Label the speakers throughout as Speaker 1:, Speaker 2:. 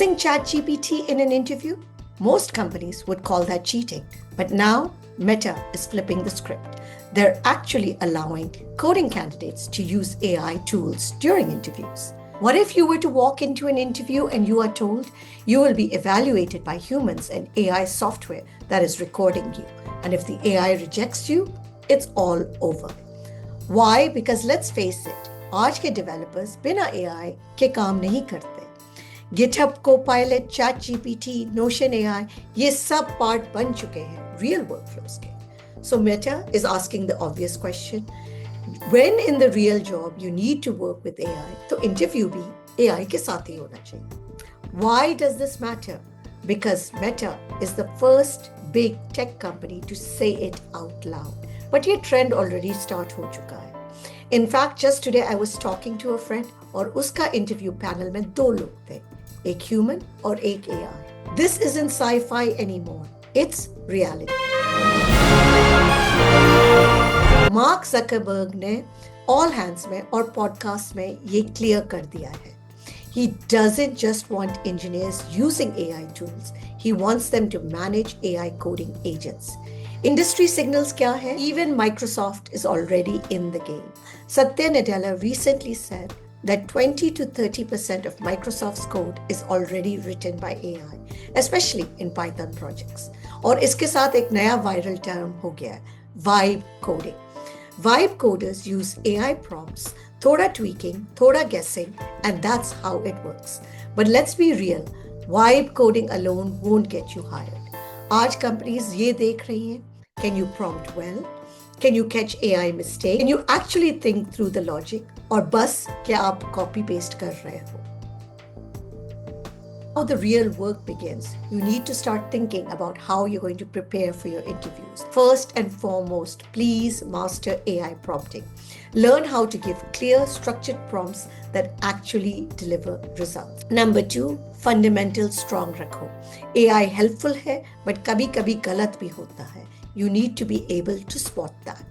Speaker 1: Using ChatGPT in an interview? Most companies would call that cheating. But now, Meta is flipping the script. They're actually allowing coding candidates to use AI tools during interviews. What if you were to walk into an interview and you are told you will be evaluated by humans and AI software that is recording you? And if the AI rejects you, it's all over. Why? Because let's face it, आज के developers बिना AI के काम नहीं करते. GitHub Copilot, ChatGPT, Notion AI, ये सब part बन चुके हैं real workflows के. So Meta is asking the obvious question. When in the real job you need to work with AI, तो interview भी AI के साथ ही होना चाहिए. Why does this matter? Because Meta is the first big tech company to say it out loud. But ये trend already start हो चुका है. In fact, just today I was talking to a friend और उसका interview panel में दो लोग थे, एक human और एक AI. This isn't sci-fi anymore. It's reality. Mark Zuckerberg ने ऑल हैंड्स में और पॉडकास्ट में ये क्लियर कर दिया है. He doesn't just want engineers using AI tools. He wants them to manage AI coding agents. Industry signals क्या है? Even Microsoft is already in the game. Satya Nadella recently said that 20 to 30% of Microsoft's code is already written by AI, especially in Python projects. और इसके साथ एक नया viral term हो गया है, vibe coding. Vibe coders use AI prompts, thoda tweaking, thoda guessing, and that's how it works. But let's be real, vibe coding alone won't get you hired. आज companies ये देख रही हैं, can you prompt well? Can you catch AI mistake? Can you actually think through the logic? और बस क्या आप copy paste कर रहे हो? How the real work begins, you need to start thinking about how you're going to prepare for your interviews. First and foremost, please master AI prompting. Learn how to give clear, structured prompts that actually deliver results. Number 2, fundamental strong rakho. AI helpful hai, but kabhi-kabhi galat bhi hota hai. You need to be able to spot that.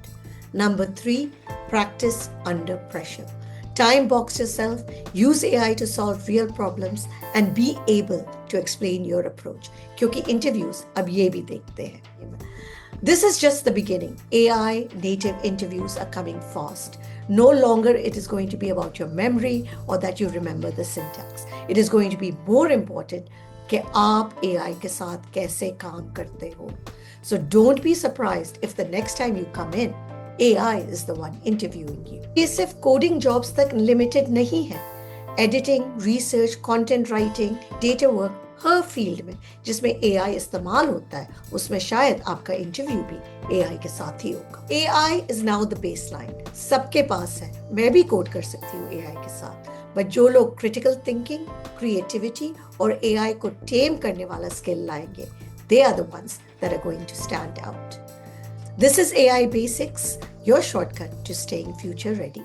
Speaker 1: Number 3, practice under pressure. Time box yourself, use AI to solve real problems and be able to explain your approach. क्योंकि interviews अब ये भी देखते हैं. This is just the beginning. AI native interviews are coming fast. No longer it is going to be about your memory or that you remember the syntax. It is going to be more important कि आप AI के साथ कैसे काम करते हो. So don't be surprised if the next time you come in, AI is the one interviewing you. ये सिर्फ कोडिंग जॉब्स तक लिमिटेड नहीं है. Editing, research, content writing, data work, हर फील्ड में जिसमें AI इस्तेमाल होता है, उसमें शायद आपका इंटरव्यू भी AI के साथ ही होगा. AI is now the baseline. सबके पास है. मैं भी कोड कर सकती हूँ AI के साथ. बट जो लोग क्रिटिकल थिंकिंग, क्रिएटिविटी और AI को टेम करने वाला स्किल लाएंगे, they are the ones that are going to stand out. This is AI Basics, your shortcut to staying future ready.